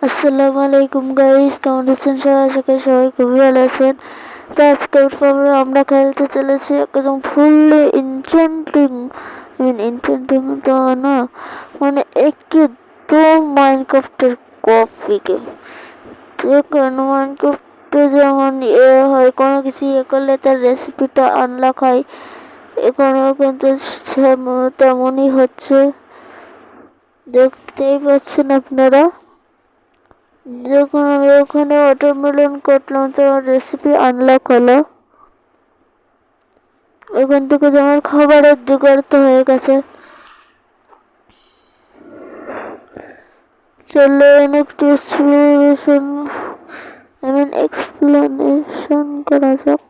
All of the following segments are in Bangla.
আসসালামু আলাইকুম গাইস, কেমন আছেন সবাই? আশা করি সবাই খুবই ভালো আছেন। তো আজকের পর্বে আমরা খেলতে চলেছি একদম ফুললি ইনচেন্টিং তো না, মানে একদম মাইনক্রাফটের কপি গেম। যেখানে মাইনক্রাফটে যেমন হয়, কোনো কিছু করলে তার রেসিপিটা আনলক হয়, এখানেও কিন্তু তেমনই হচ্ছে, দেখতেই পাচ্ছেন আপনারা। যখন আমি ওখানে ওয়াটারমেলন করলাম তো আমার রেসিপি আনলক হলো। ওখান থেকে আমার খাবারের জোগাড় তো হয়ে গেছে। চলেন একটু এক্সপ্লেনেশন করা যাক।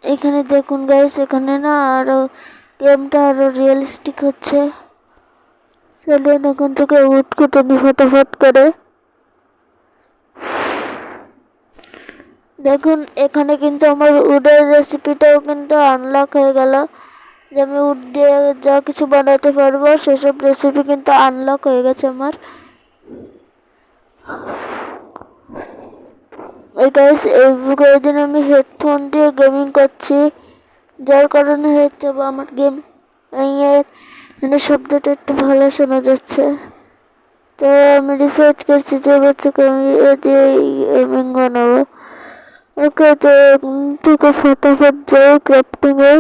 এখানে দেখুন গাইস, এখানে না আরো গেমটা আরো রিয়েলিস্টিক হচ্ছে। চলেন এখান থেকে উড কেটে নি ফটাফট করে। দেখুন এখানে কিন্তু আমার উডের রেসিপিটাও কিন্তু আনলক হয়ে গেল, যে আমি উড দিয়ে যা কিছু বানাতে পারবো সেসব রেসিপি কিন্তু আনলক হয়ে গেছে আমার। গাইস এই কয়েকদিন আমি হেডফোন দিয়ে গেমিং করছি, যার কারণে হচ্ছে আমার গেম মানে শব্দটা একটু ভালো শোনা যাচ্ছে। তো আমি ডিসাইড করছি যে বাচ্চাকে আমি এ দিয়ে গেমিং বানাবো। ওকে, তো ঠিক আছে, ফটাফট যাই ক্রাফটিং এ।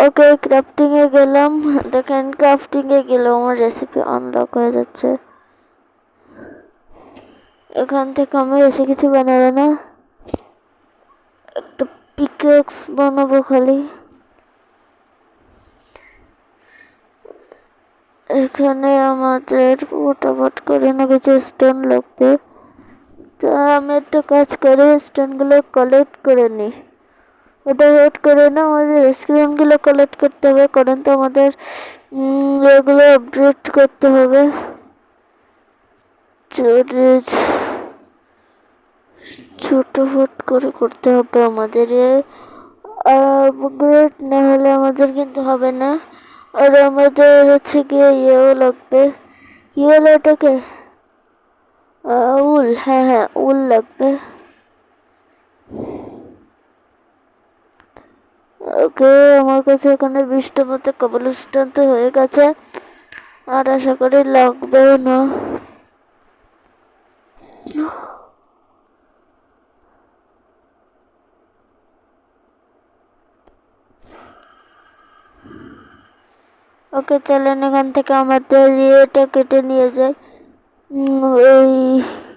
ওকে, ক্রাফটিং এ গেলাম। দেখেন ক্রাফটিং এ গেলাম, আমার রেসিপি আনলক হয়ে যাচ্ছে। এখান থেকে আমি বেশি কিছু বানাবো না, একটা পিকেক্স বানাবো খালি। এখানে আমাদের ফটাফট করে না কিছু স্টোন লাগবে, তো আমি একটা কাজ করে স্টোনগুলো কালেক্ট করে নিই। ওটা ওয়েট করে না, আমাদের স্ক্রিনগুলো কালেক্ট করতে হবে, কারণ তো আমাদের এগুলো আপডেট করতে হবে। ছোট ফট করে করতে হবে আমাদের, আপগ্রেড না হলে আমাদের কিন্তু হবে না। আর আমাদের হচ্ছে গিয়ে ইয়েও লাগবে, কি বলে ওটাকে, উল। হ্যাঁ হ্যাঁ, উল লাগবে। ওকে, আমার কাছে এখানে 20টা মতো কবলস্টোন তো হয়ে গেছে, আর আশা করি লাগবেও না। ওকে, চলেন এখান থেকে আমাদের ইয়েটা কেটে নিয়ে যাই, এই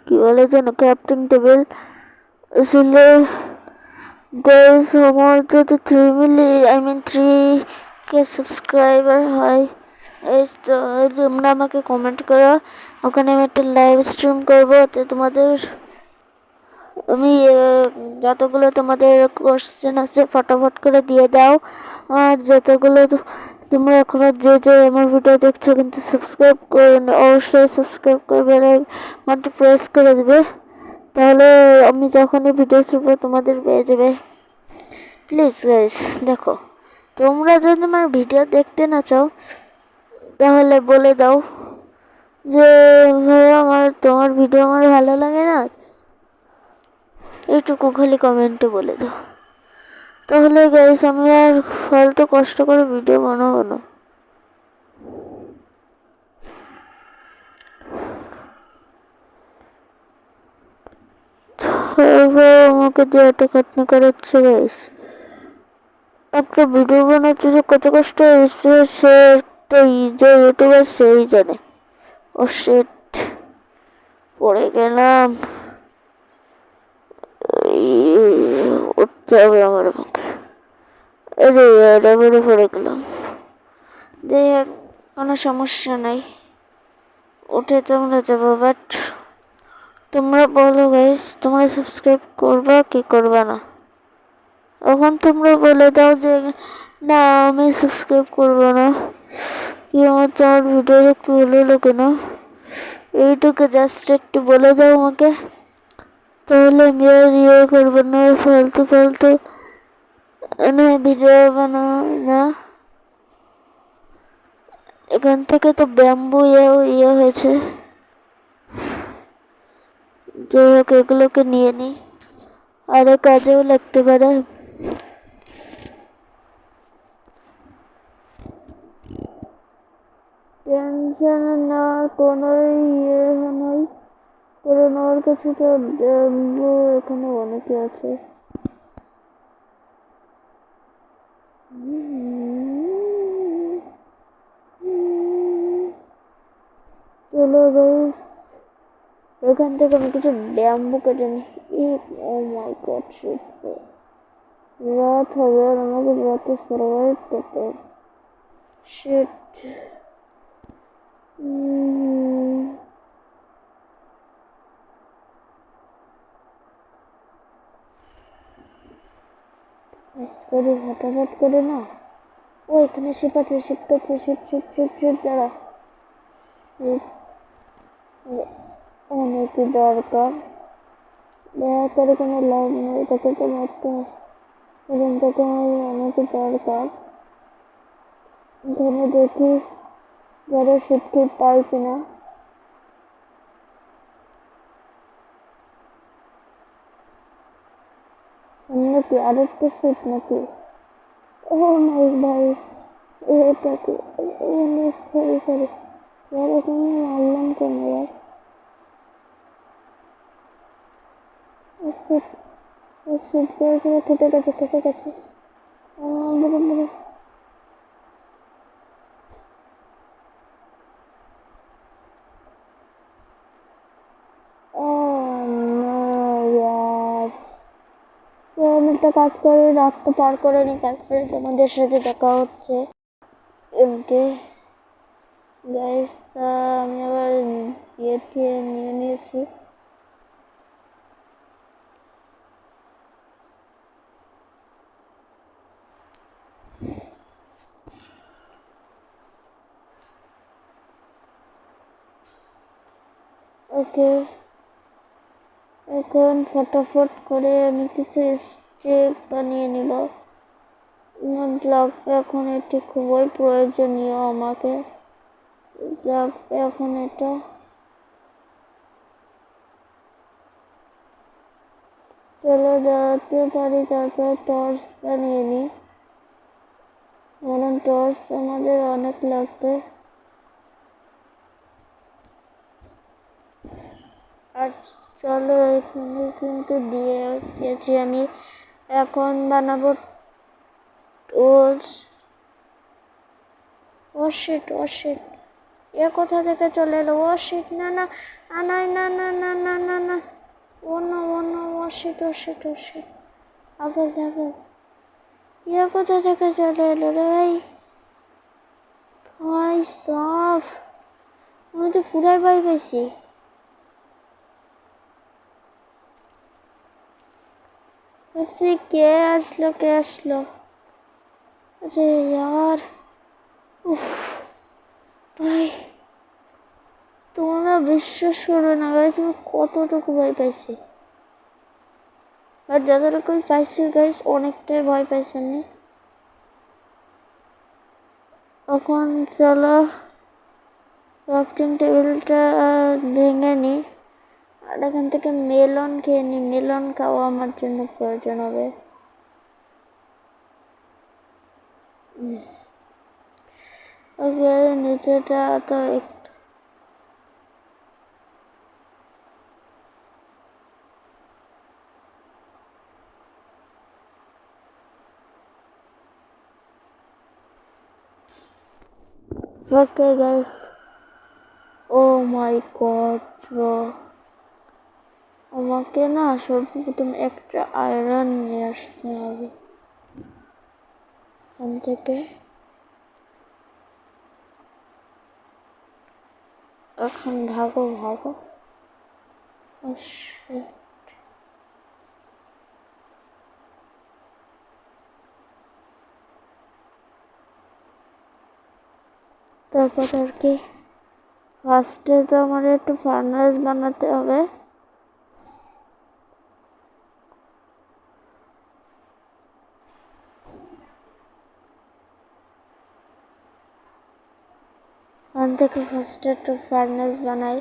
কি বলে যেন, ক্রাফটিং টেবিল। আসলে গাইস আমার যদি 3 সাবস্ক্রাইবার হয়, তো তোমরা আমাকে কমেন্ট করো, ওখানে আমি একটা লাইভ স্ট্রিম করবো। তো তোমাদের আমি যতগুলো তোমাদের কোশ্চেন আছে ফটাফট করে দিয়ে দাও। আর যতগুলো তোমরা এখনো যে আমার ভিডিও দেখছো কিন্তু সাবস্ক্রাইব করে অবশ্যই সাবস্ক্রাইব করে বেল আইকনটি প্রেস করে দেবে, তাহলে আমি যখনই ভিডিও ছাড়বো তোমাদের পেয়ে যাবে। প্লিজ গাইস দেখো, তোমরা যদি আমার ভিডিও দেখতে না চাও তাহলে বলে দাও যে ভাই তোমার ভিডিও আমার ভালো লাগে না, এইটুকু খালি কমেন্টে বলে দাও, তাহলে গাইস আমি আর ফালতু কষ্ট করে ভিডিও বানাবো না। আমাকে দিয়ে এত খাটনি করাচ্ছে গাইস, একটা ভিডিও বানাতে যে কত কষ্ট হয়েছে সে একটা যে ইউটিউবার সেই জানে। ও শিট, পড়ে গেলাম, উঠতে হবে আমার মুখে। আরে আবারও পড়ে গেলাম। যাই হোক, কোনো সমস্যা নাই, উঠে তোমরা যাবো। বাট তোমরা বলো গাইস, তোমরা সাবস্ক্রাইব করবা কি করবা না? এখন তোমরা বলে দাও যে না আমি সাবস্ক্রাইব করবো না, কি আমার তোমার ভিডিও দেখতে ভালো লাগে না, এইটুকু জাস্ট একটু বলে দাও আমাকে, তাহলে আমি আর করবো না ফালতু ফালতু ভিডিও বানাবো না। এখান থেকে তো ব্যাম্বু ইয়ে হয়েছে, যাই হোক এগুলোকে নিয়ে নিই, আরো কাজেও লাগতে পারে। টেনশন নেওয়ার কোনো ইয়ে নেই, কারণ আমার কাছে তো ব্যাম্বু এখানে অনেকে আছে। চলো গাইস, এখান থেকে আমি কিছু ব্যাম্বু কেটে নিই। ও মাই গড, রাত হবে আর আমাকে রাতে সার্ভাইভ করতে হবে। শিট। করে হঠাৎ করে না, ও এখানে শিপ আছে, শিপ আছে, শিপ শিপ শিপ শিপ দাঁড়া, অনেক দরকার, দয়া করে কোনো লাভ নেই, তাকে তো মারতে এবং তাকে আমার অনেক দরকার। এখানে দেখি বড় শিপ টিপ পাই কিনা। সামনে কি আরেকটা শিপ নাকি? ও মাই ভাই, এটা কি? সরি সরি, এরকম মারলাম কেন यार? শিপ করে করে খেতে গেছে, খেতে গেছে। বলে বলে আমি একটা কাজ করে রাতটা পার করে নি, তারপরে তোমাদের সাথে দেখা হচ্ছে। ওকে গাইস, আমি আবার ইয়ে নিয়ে নিয়েছি। ওকে, এখন ফটাফট করে আমি কিছু স্টিক বানিয়ে নিব। লাগবে এখন, এটি খুবই প্রয়োজনীয় আমাকে, লাগবে এখন এটা। চলে যেতে পারি, তারপর টর্চ বানিয়ে নিই, কারণ টর্চ আমাদের অনেক লাগবে। আর চলো, এখানে কিন্তু দিয়ে গেছি আমি, এখন বানাবো টুলস। ও শিট, ও শিট, এ কোথা থেকে চলে এলো? ও শিট, না না না না না না না না না, ও না ও না, ও শিট, ও শিট, ও শিট, আবার যাবো। এ কোথা থেকে চলে এলো রে ভাই? ভাই সাফ, আমি তো পুরাই ভয় পেয়েছি। ভাবছি কে আসলো, কে আসলো? আরে यार, উফ ভাই, তোমরা বিশ্বাস করো না গাইস, আমি কতটুকু ভয় পাইছি। আর যতটুকু পাইছি গাইস, অনেকটাই ভয় পাইছি আমি। এখন চলো ক্রাফটিং টেবিলটা ভেঙে নি, আর এখান থেকে মেলন খেয়ে নি, মেলন খাওয়া আমার জন্য প্রয়োজন হবে। ওকে, নিচেটা তো ওকে গাইস, ও মাই গড ব্রো, আমাকে না সর্বপ্রথম একটা আয়রন নিয়ে আসতে হবে এখান থেকে। এখন ভাগো ভাগো। তারপর আর কি, ফার্স্টে তো আমার একটু ফার্নাস বানাতে হবে। থেকে ফার্স্টে একটা ফার্নেস বানাই।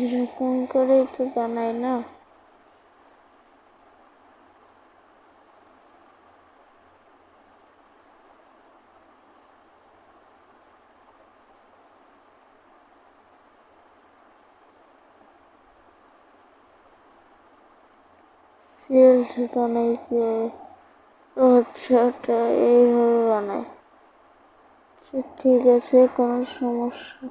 এরকম করেই তো বানাই না? সেলস বানাই কিভাবে? আচ্ছা, এটা এইভাবে বানাই। ঠিক আছে, কোনো সমস্যা।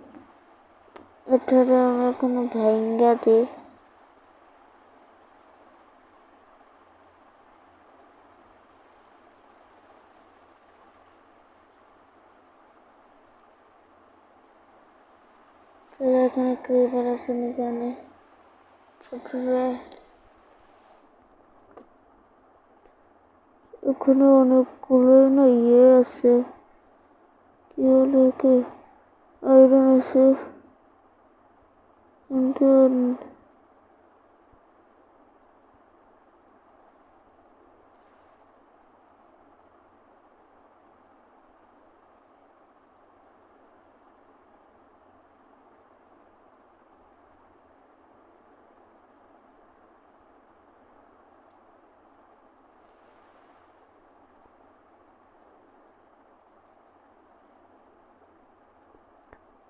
এটারে আমি কোনো ভাইঙ্গা দিই। এখানে ক্রিপার আছে আমি জানি। ওখানে অনেকগুলো না আছে, কি বলে কি, আয়রন আছে, কিন্তু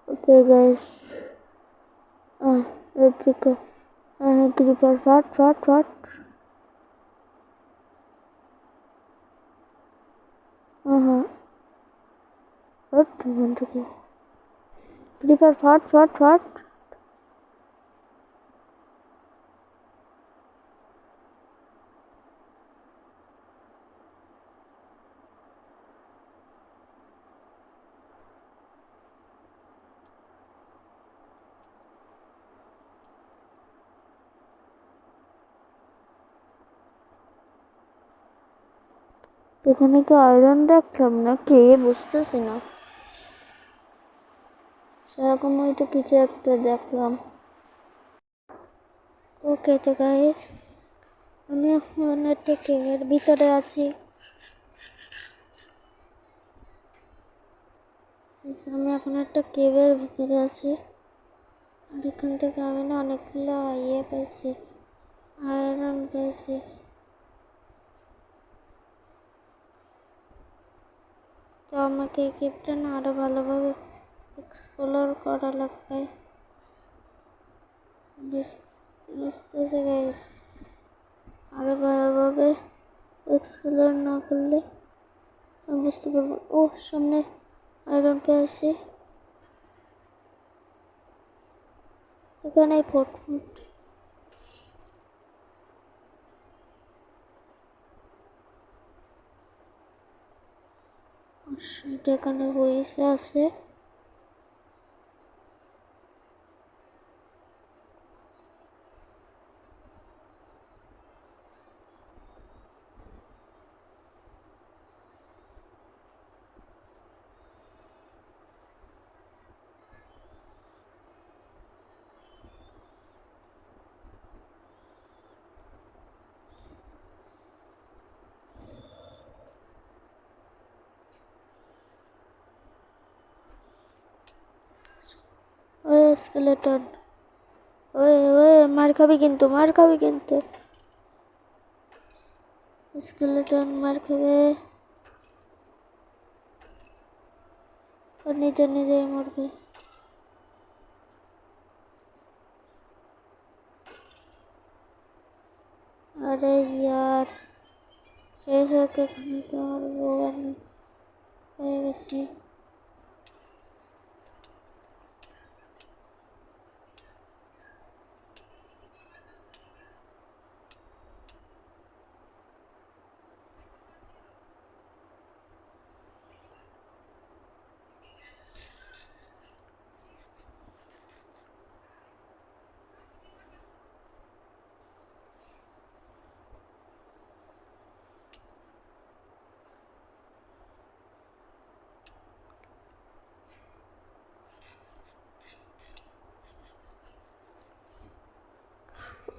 ওকে গাইস, এদিকে ক্রিপার ফাট ফাট ফাট। হ্যাঁ, ফাট এখান থেকে, ক্রিপার ফাট ফাট ফাট। এখানে কি আয়রন রাখলাম না কি বুঝতেছি না, সেরকম হয়তো কিছু একটা দেখলাম। ওকে তো গাইস, আমি এখন একটা কেভের ভিতরে আছি। আমি এখন একটা কেভের ভিতরে আছি। আর এখান থেকে আমি না অনেকগুলো পাইছি, আয়রন পাইছি। তো আমাকে এই কেভটা না আরো ভালোভাবে এক্সপ্লোর করা লাগবে। বুঝতেছে গাইস, আরো ভালোভাবে এক্সপ্লোর না করলে আমি বুঝতে পারবো। ও সামনে আয়রন পেয়েছি, এখানে ফুটফুট। সেটা এখানে বইসে আছে। ওই স্কেলেটন, ওই ওই মার খাবি কিন্তু, মার খাবি কিন্তু, স্কেলেটন মার খাবে, আর নিজে নিজেই মরবে। আরে ইয়ার, শেষ হোক এখানে তো আমার বোন হয়ে গেছি।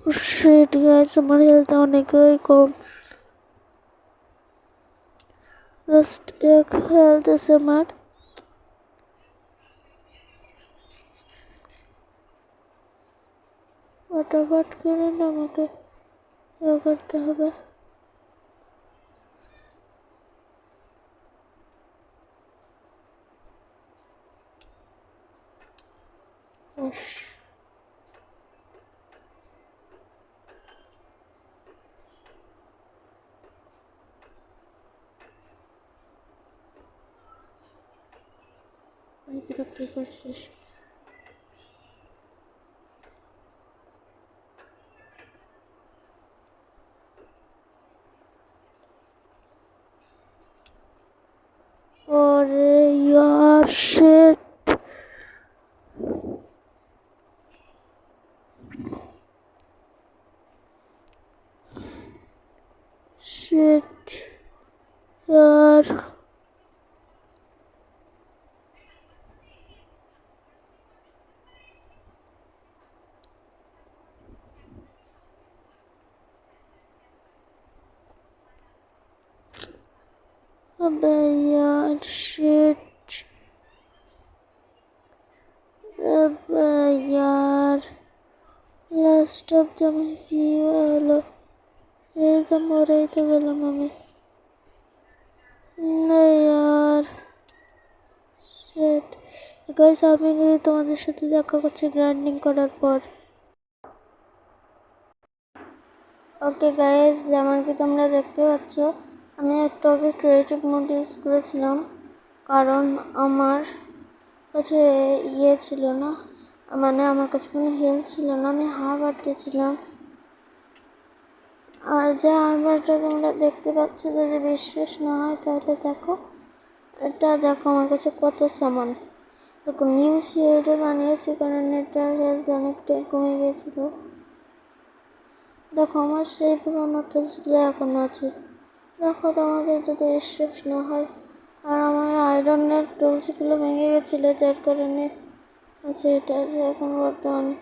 শিট গাইস, আমার হেলথ অনেকই কম, জাস্ট এক হেলথ আছে আমার। ফটাফট করে না আমাকে ইয়ে করতে হবে। উফ, তোরা কি করছিস? ওরে ইয়ার শিট, শিট यार। अबे यार शिट, अबे यार লাস্ট অফ দ্য কি হলো? এই তো মরেই তো গেলাম আমি। না यार শিট গাইস, আমি তোমাদের সাথে দেখা করছি গ্রাইন্ডিং করার পর। ওকে গাইস, যেমন কি তোমরা দেখতে পাচ্ছ, আমি একটু আগে ক্রিয়েটিভ মোড ইউজ করেছিলাম, কারণ আমার কাছে ইয়ে ছিল না, মানে আমার কাছে কোনো হেলথ ছিল না, আমি হাফ আটকেছিলাম। আর যে আর্মারটা তোমরা দেখতে পাচ্ছ, যদি বিশ্বাস না হয় তাহলে দেখো, এটা দেখো আমার কাছে কত সামান। দেখো নিউ শেডে বানিয়েছি কারণ এটার হেলথ অনেকটাই কমে গিয়েছিল। দেখো আমার সেই পুরোনো টুলসগুলো এখনো আছে। দেখো তোমাদের যদি বিশ্বাস না হয়, আর আমার আয়রনের টুলসগুলো ভেঙে গেছিলো, যার কারণে আছে এটা আছে এখন বর্তমানে।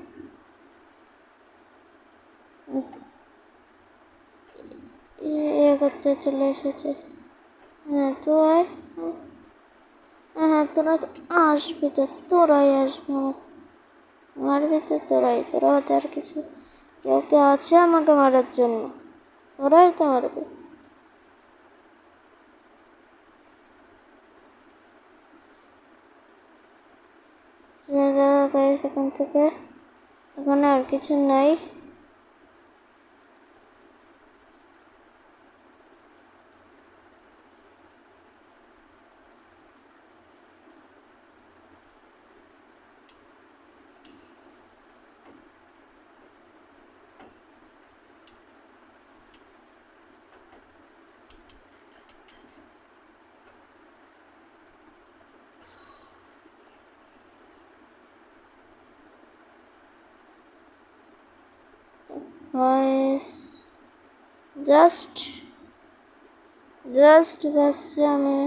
ইয়ে করতে চলে এসেছে। হ্যাঁ তো আয়, হ্যাঁ তোরা তো আসবি, তো তোরাই আসবি, মারবি তো তোরাই, তোরা হতে আর কিছু কেউ কেউ আছে আমাকে মারার জন্য, তোরাই তো মারবে। এখান থেকে এখানে আর কিছু নাই। গাইস জাস্ট ভাবছি আমি,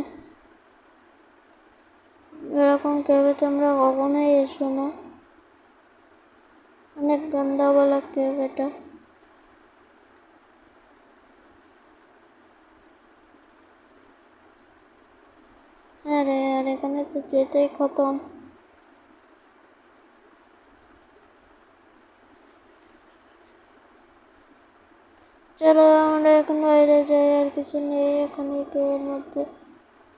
এরকম কেবে তোমরা কখনোই এসো না, অনেক গন্ধা বলা কেব এটা। আরে আর এখানে তো যেতেই খতম। চলো আমরা এখন বাইরে যাই, আর কিছু নেই এখানে কেবের মধ্যে।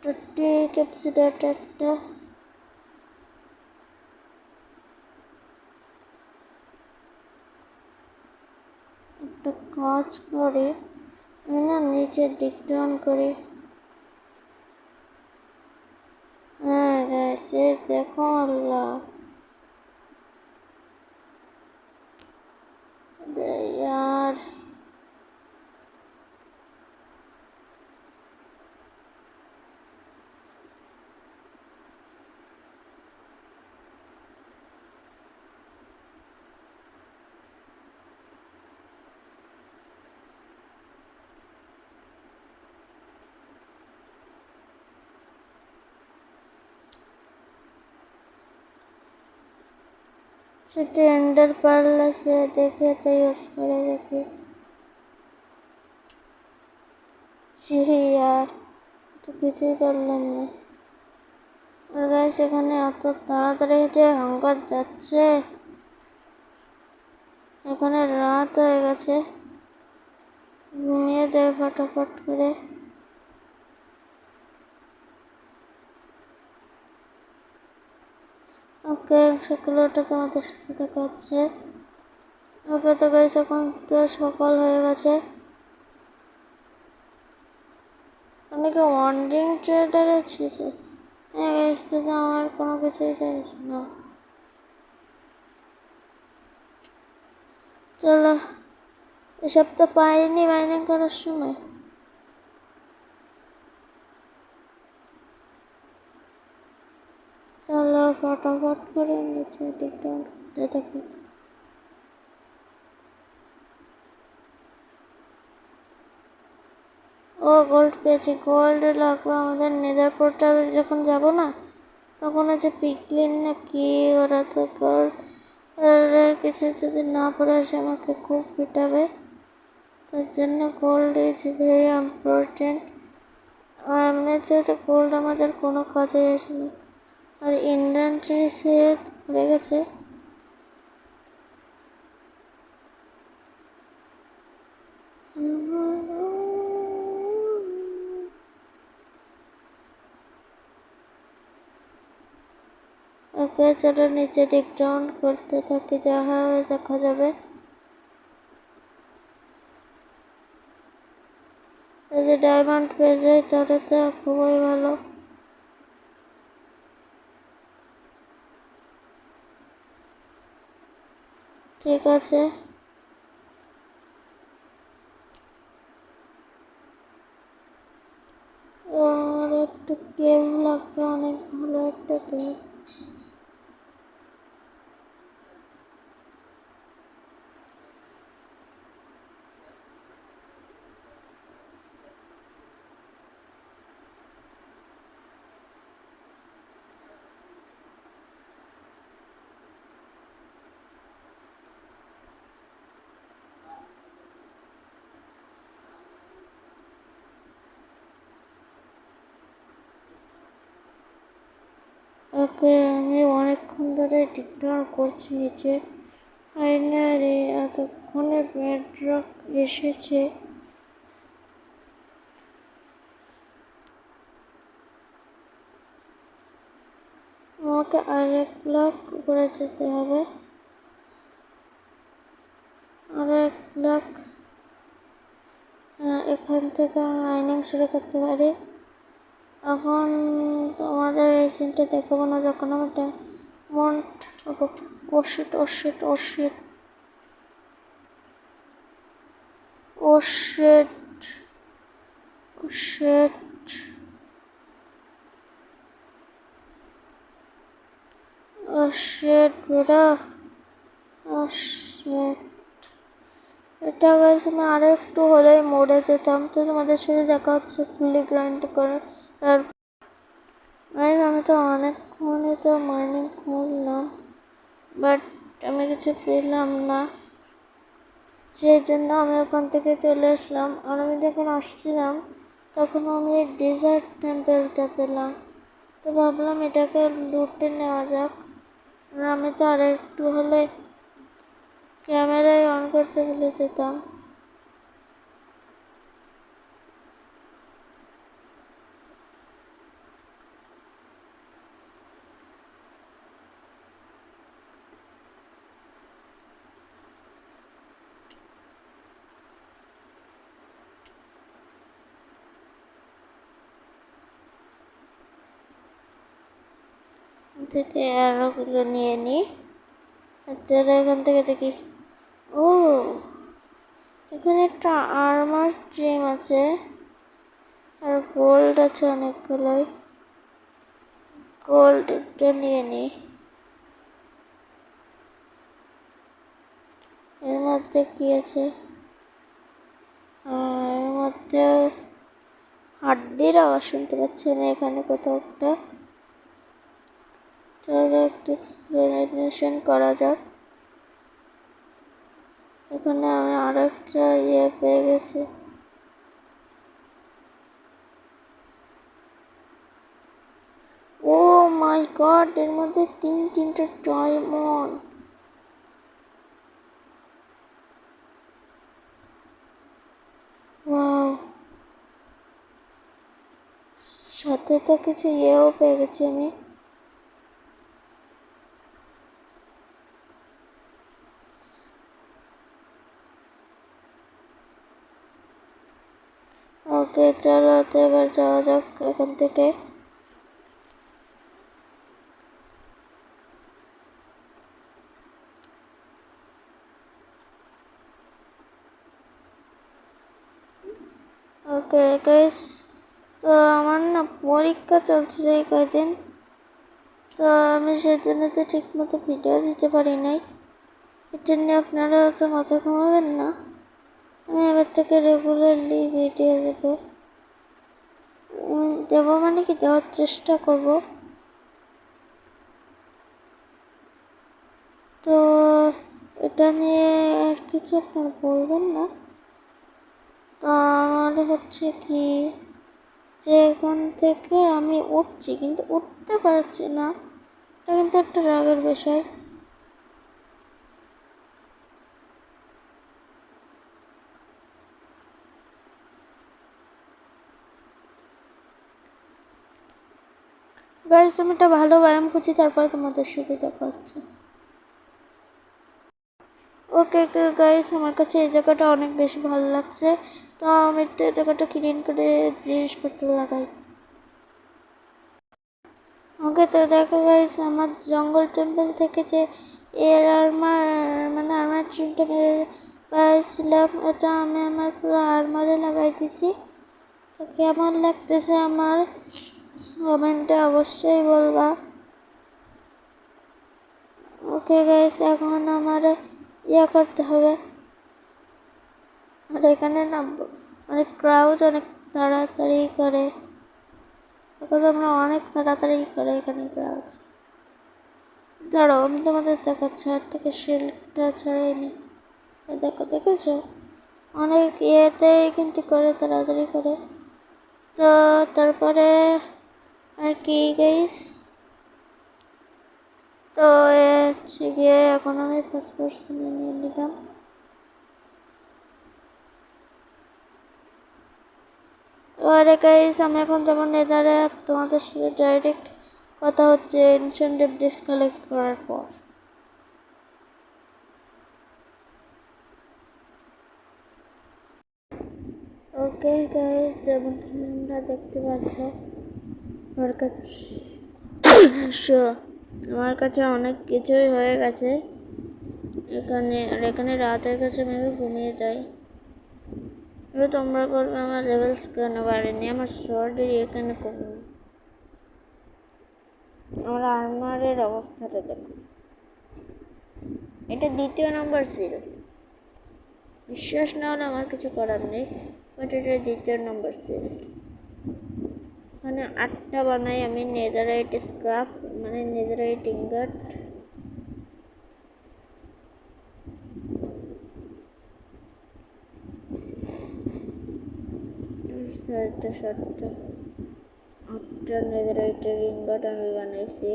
টুটি ক্যাপসিটারটা একটা কাজ করে, আমি না নিচের দিকটা অন করি। হ্যাঁ গাইস দেখো আল্লাহ, यार সেটা এন্ডার পার্ল আছে, দেখে এটা ইউজ করে দেখি। আর তো কিছুই পারলাম না। আর গাইস এখানে এত তাড়াতাড়ি যে হাঙ্গার যাচ্ছে, এখানে রাত হয়ে গেছে, ঘুমিয়ে যায় ফটাফট করে। ওকে, সেগুলোটা তোমাদের সাথে দেখা হচ্ছে। ওকে তো গাইস এখন তো সকাল হয়ে গেছে। অনেকে ওয়ান্ডারিং ট্রেডার আছে। হ্যাঁ গাইস, তো আমার কোনো কিছুই চাই না। চলো, এসব তো পাইনি মাইনিং করার সময়। চলো ফটাফট করে নিচে টিকটক করতে থাকি। ও গোল্ড পেয়েছি। গোল্ড লাগবে আমাদের নেদার পোর্টালে যখন যাব না, তখন আছে পিকলিন না কি, ওরা তো গোল্ড কিছু যদি না পড়ে আসে আমাকে খুব পিটাবে। তার জন্য গোল্ড ইজ ভেরি ইম্পর্টেন্ট। আর এমনিতে তো গোল্ড আমাদের কোনো কাজে আসে না। আর ইনভেন্টরি সেট পড়ে গেছে। ওকে চলো নিচে ডিক ডাউন করতে থাকি, যা হয় দেখা যাবে। যদি ডায়মন্ড পেয়ে যাই তাহলে তো খুবই ভালো। ঠিক আছে, আর একটা কেভ লাগবে, অনেক ভালো একটা কেভ। ওকে, আমি অনেকক্ষণ ধরে টিকটক করছি নিচে। ফাইনালি এতক্ষণে বেডরক এসেছে। আমাকে আরেক ব্লক উপরে যেতে হবে, আরেক ব্লক। এখান থেকে আমি মাইনিং শুরু করতে পারি। এখন তোমাদের এই সিনটা দেখাবো না, যখন আমি ডায়মন্ড ওশিট ওশিট ওশিট ওশিট ওশিট ওশিট বেটা ওশিট। এটা গাইস আমি আরো একটু হলেই মরে যেতাম। তো তোমাদের সাথে দেখা হচ্ছে ফুলি গ্রাইন্ড করে। আর গাইস আমি তো অনেকক্ষণই তো মাইনিং করলাম, বাট আমি কিছু পেলাম না, সেই জন্য আমি ওখান থেকে চলে আসলাম। আর আমি যখন আসছিলাম তখন আমি এই ডেজার্ট টেম্পেলটা পেলাম, তো ভাবলাম এটাকে লুটে নেওয়া যাক। আর আমি তো আর একটু হলে ক্যামেরায় অন করতে ভুলে যেতাম। থেকে অ্যারোগুলো নিয়ে নিই। আচ্ছা এখান থেকে দেখি, ও এখানে একটা আর্মার ট্রিম আছে, আর গোল্ড আছে অনেকগুলোই। গোল্ডটা নিয়ে নিই। এর মধ্যে কি আছে? এর মধ্যে হাড্ডির আওয়াজ শুনতে পাচ্ছি না এখানে কোথাও একটা। চলো একটু এক্সপ্লোরেশন করা যাক। এখানে আমি আরেকটা পেয়ে গেছি। ও মাই গড, এর মধ্যে তিনটে ডায়মন্ড। ওয়াও, সাথে তো কিছু পেয়ে গেছি আমি। ওকে চলো, তো এবার যাওয়া যাক এখান থেকে। ওকে গাইস, তো আমার না পরীক্ষা চলছে এই কয়দিন, তো আমি সেজন্য তো ঠিক মতো ভিডিও দিতে পারি নাই। এটা নিয়ে আপনারা তো মাথা ঘামাবেন না, আমি এবার থেকে রেগুলারলি ভিডিও দেবো মানে কি, দেওয়ার চেষ্টা করব। তো এটা নিয়ে আর কিছু আপনারা বলবেন না। তো আমার হচ্ছে কি, যে এখান থেকে আমি উঠছি কিন্তু উঠতে পারছি না, এটা কিন্তু একটা রাগের বিষয়। গাইস, আমি একটা ভালো ব্যায়াম করছি, তারপরে তোমাদের সাথে দেখা হচ্ছে। ওকে গাইস, আমার কাছে এই জায়গাটা অনেক বেশি ভালো লাগছে, তো আমি একটু এই জায়গাটা ক্লিন করে জিনিসপত্র লাগাই। ওকে, তো দেখো গাইস, আমার জঙ্গল টেম্পল থেকে যে এর আর্মার মানে আর্মার ট্রিমটা পাইছিলাম, এটা আমি আমার পুরো আর্মারে লাগাই দিছি। তো কেমন লাগতেছে আমার কমেন্টে অবশ্যই বলবা। ওকে গাইস, এখন আমার করতে হবে। আর এখানে না অনেক ক্রাউড অনেক তাড়াতাড়ি করে, এখন আমরা অনেক তাড়াতাড়ি করে এখানে ক্রাউড। দাঁড়াও, আমি তোমাদের দেখাচ্ছি, আর থেকে শিল্ডটা ছড়াই নি। দেখো, দেখেছো অনেক কিন্তু করে তাড়াতাড়ি করে। তো তারপরে আর কি গাইস, তো হচ্ছে গিয়ে এখন আমি ফার্স্ট পার্সনে নিয়ে নিলাম। এবারে গাইস, আমি এখন যেমন নেদারে তোমাদের সাথে ডাইরেক্ট কথা হচ্ছে এনশিয়েন্ট ডেবরিস কালেক্ট করার পর। ওকে গাইস, যেমন তোমরা দেখতে পাচ্ছ আমার কাছে আমার কাছে অনেক কিছুই হয়ে গেছে এখানে। আর এখানে রাত হয়ে গেছে, আমি ঘুমিয়ে যাই। এবার তোমরা বলবে আমার লেভেলস কেন বাড়েনি, আমার শর্টই এখানে কমে। আমার আর্মারের অবস্থাটা দেখো, এটা দ্বিতীয় নম্বর ছিল। বিশ্বাস না হলে আমার কিছু করার নেই, বাট এটা দ্বিতীয় নম্বর ছিল। এখানে 8টা বানাই আমি নেদারাইট স্ক্রাপ, মানে নেদারাইট ইঙ্গট। সাতটা 8টা নেদারাইটের ইঙ্গট আমি বানাইছি,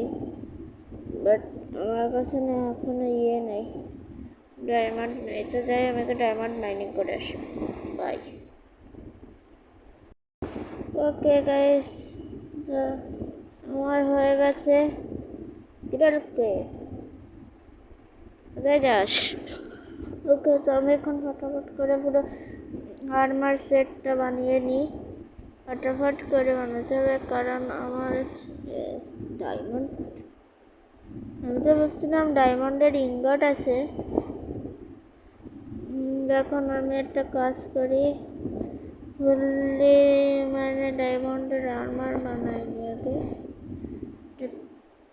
বাট আমার কাছে না এখনো নেই, ডায়মন্ড নেই। তো যাই, আমাকে ডায়মন্ড মাইনিং করে আসি। বাই। ওকে গাইস, আমার হয়ে গেছে। বিড়ালকে কোথায় যাস? ওকে, তো আমি এখন ফটাফট করে পুরো আর্মার সেটটা বানিয়ে নিই। ফটাফট করে বানাতে হবে, কারণ আমার ডায়মন্ড, আমি তো ভাবছিলাম ডায়মন্ডের ইনগট আছে। এখন আমি একটা কাজ করি, ফুললি মানে ডায়মন্ডের আর্মার বানাইনি আগে।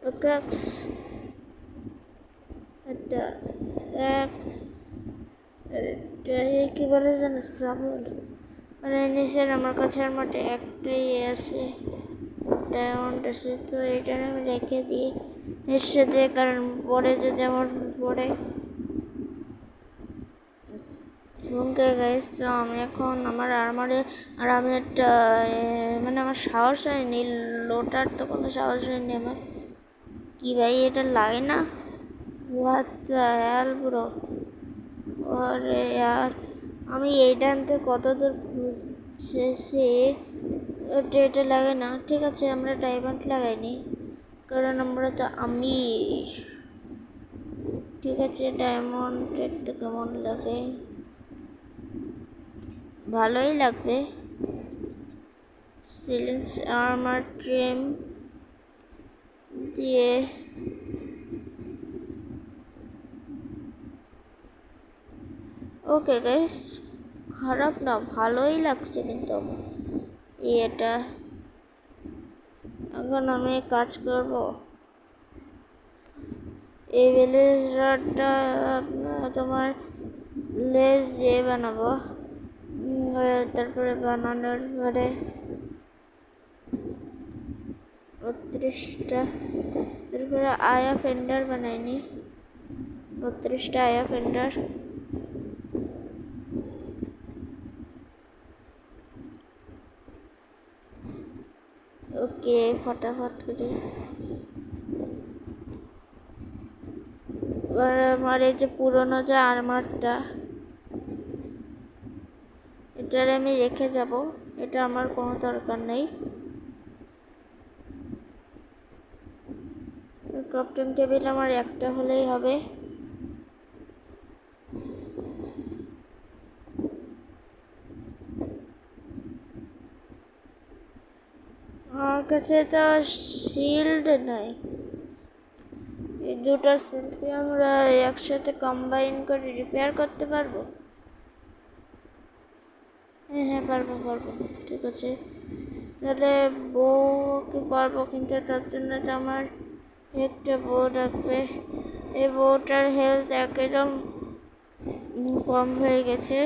পিকাক্স, একটা অ্যাক্স, কি বলে জানো, সাবল মানে নিচের। আমার কাছে আর মাঠে একটাই আছে, ডায়মন্ড আছে, তো এটা আমি রেখে দিই এর সাথে, কারণ পরে যদি আমার পরে ওকে গাইস, তো আমি এখন আমার আর্মারে আর আমি একটা মানে আমার সাহস হয়নি, লোটার তো কোনো সাহস হয়নি আমার। কি ভাই, এটা লাগে না? What the hell bro! আরে यार, আমি এই টাইমতে কত দূর খুঁজছি, এটা লাগে না। ঠিক আছে, আমরা ডায়মন্ড লাগাইনি কারণ আমরা তো আমি। ঠিক আছে, ডায়মন্ডের তো কেমন লাগে, ভালোই লাগবে। সিলেন্স আর্মার ট্রিম দিয়ে ওকে গাইস, খারাপ না, ভালোই লাগছে কিন্তু আমার এটা। এখন আমি কাজ করব, এই ভিলেজটা তোমার লেজ দিয়ে বানাবো। তারপরে বানানোর পরে 32টা, তারপরে আয়া ফেন্ডার বানাইনি, 32টা আয়া ফেন্ডার। ওকে, ফটাফট করি। এবার আমার এই যে পুরোনো যে আর্মারটা, এটার আমি রেখে যাব, এটা আমার কোনো দরকার নেই। ক্রাফটিং টেবিল আমার একটা হলেই হবে। আমার কাছে তো শিল্ড নাই, এই দুটো শিল্ডকে আমরা একসাথে কম্বাইন করে রিপেয়ার করতে পারবো। হ্যাঁ হ্যাঁ, পারবো পারবো, ঠিক আছে। তাহলে বউ কি পারবো, কিন্তু তার জন্য তো আমার একটা বউ রাখবে। এই বউটার হেলথ একদম কম হয়ে গেছে,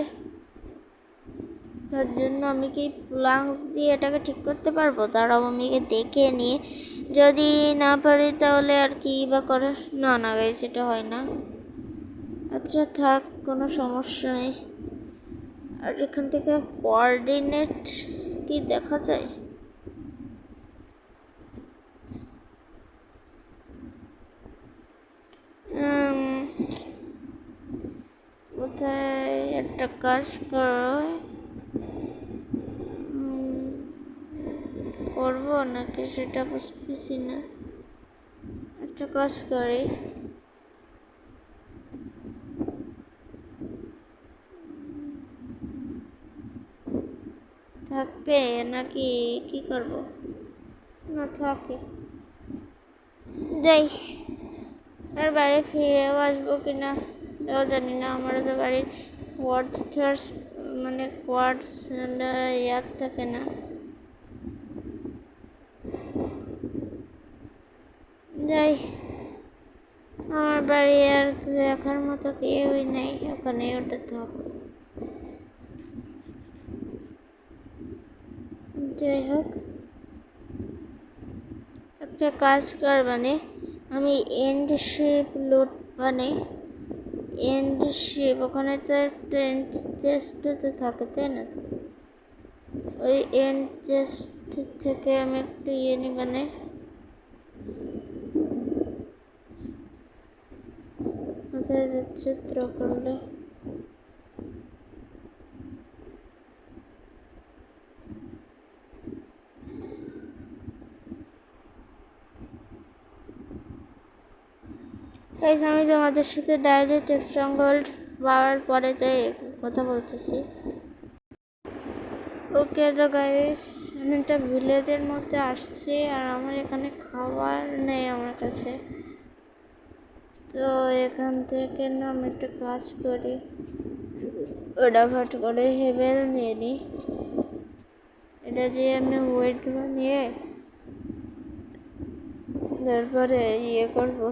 তার জন্য আমি কি প্লাঙ্কস দিয়ে এটাকে ঠিক করতে পারবো? দাঁড়াও, আমি দেখে নিয়ে, যদি না পারি তাহলে আর কি বা করার। না না গাইস, সেটা হয় না। আচ্ছা থাক, কোনো সমস্যা নেই। আর এখান থেকে কোঅর্ডিনেট কি দেখা যায়? কোথায়? একটা কাজ করো, করবো নাকি সেটা বুঝতেছি না। একটা কাজ করি, থাকবে নাকি কি করব? না থাকে, যাই। আর বাড়ি ফিরেও আসবো কিনা তাও জানি না। আমার তো বাড়ির কোয়ার্টার্স মানে কোয়ার্টস ইয়াদ থাকে না। যাই, আমার বাড়ি আর দেখার মতো কেউই নেই, ওখানে ওটা থাক। যাই হোক, একটা কাজ কর, মানে আমি এন্ড শেপ লোড মানে এন্ড শেপ, ওখানে তো একটা এন্ড চেস্টতে থাকে তাই না? ওই এন্ড চেস্ট থেকে আমি একটু ইয়ে নি, মানে কোথায় যাচ্ছে চিত্র করলে। এই আমি তোমাদের সাথে ডাইরেক্ট স্ট্রংহোল্ড পাওয়ার পরে তাই কথা বলতেছি। ওকে তো গাইস, আমি একটা ভিলেজের মধ্যে আসছি আর আমার এখানে খাবার নেই আমার কাছে। তো এখান থেকে না আমি একটা কাজ করি, ফটাফট করে হেভেল নিয়ে নিই। এটা দিয়ে আমি ওয়েট বানিয়ে তারপরে ইয়ে করবো।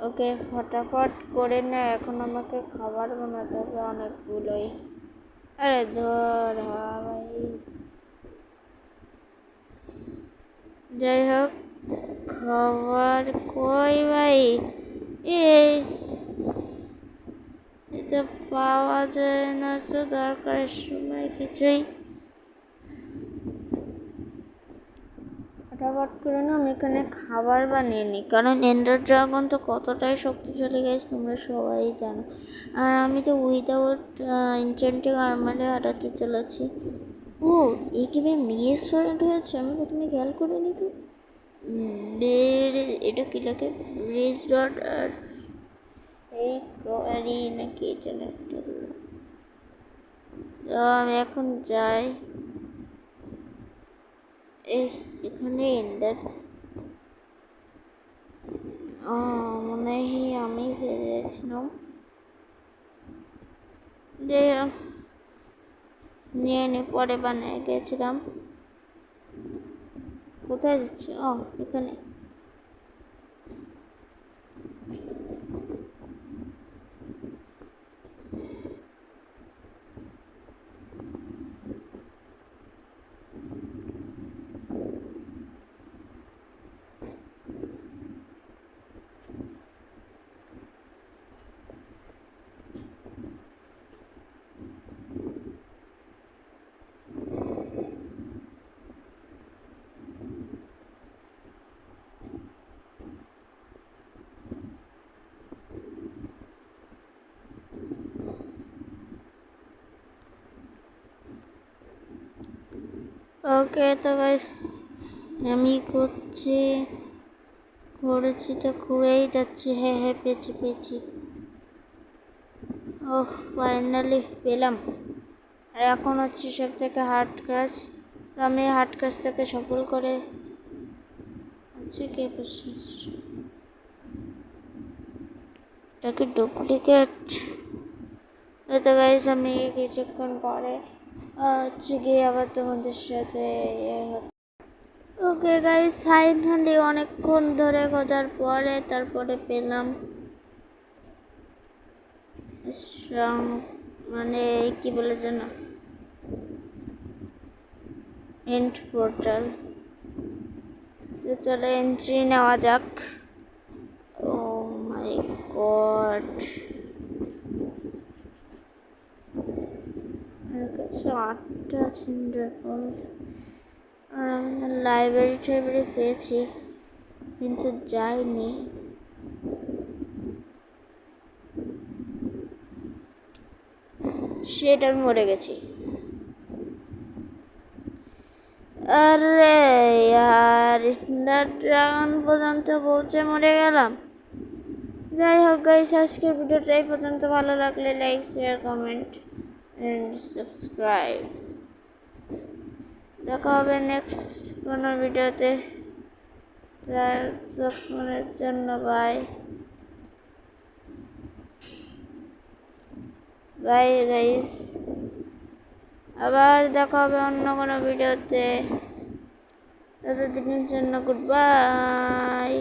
ওকে, ফটাফট করে না, এখন আমাকে খাবার বানাতে হবে অনেকগুলোই। আরে ধর ভাই, যাই হোক, খাবার কই ভাই? এই এটা পাওয়া যায় না তো দরকারের সময় কিছুই। ফটাফট করে না আমি এখানে খাবার বানিয়ে নিই, কারণ এন্ডার ড্রাগন তো কতটাই শক্তিশালী গাইস তোমরা সবাই জানো। আর আমি তো উইদাউট এনচেন্টিং আর্মারে হাঁটাতে চলেছি। ও, এই গেমে রেস্টুরেন্ট হয়েছে, আমি প্রথমে খেয়াল করিনি তো। এটা কি লাগে? রেস্টুরেন্ট আর এই ক্রয়ারি নাকি যেন একটা। আমি এখন যাই। এখানে এন্ডার মনে হয় আমি ভেবেছিলাম যে নিয়ে পরে বানিয়ে গেছিলাম। কোথায় যাচ্ছি? এখানে। ওকে তো গাইস, আমি ঘুরেছি তো ঘুরেই যাচ্ছি। হ্যাঁ পেয়েছি। ফাইনালি পেলাম। আর এখন হচ্ছে সব থেকে হার্ড কাজ, তো আমি হার্ড কাজটাকে সফল করে হচ্ছে কে এটাকে ডুপ্লিকেট। তো গাইস আমি কিছুক্ষণ পরে হচ্ছে গিয়ে আবার তোমাদের সাথে ওকে গাইস, ফাইনালি অনেকক্ষণ ধরে খোঁজার পরে তারপরে পেলাম মানে কি বলে যেন এন্ড পোর্টাল। তো চলো এন্ট্রি নেওয়া যাক। ও মাই গড, আমার কাছে 8টা সিন্ডার বল। আর আমি লাইব্রেরি পেয়েছি কিন্তু যাইনি। সেটা আমি মরে গেছি। আরে ইয়ার, ড্রাগন পর্যন্ত পৌঁছে মরে গেলাম। যাই হোক গাইস, আজকের ভিডিওটা এই পর্যন্ত। ভালো লাগলে like, share, comment and subscribe. দেখা হবে নেক্সট কোনো ভিডিওতে। ততক্ষণের জন্য বাই গাইস, আবার দেখা হবে অন্য কোনো ভিডিওতে। ততদিনের জন্য গুড বাই।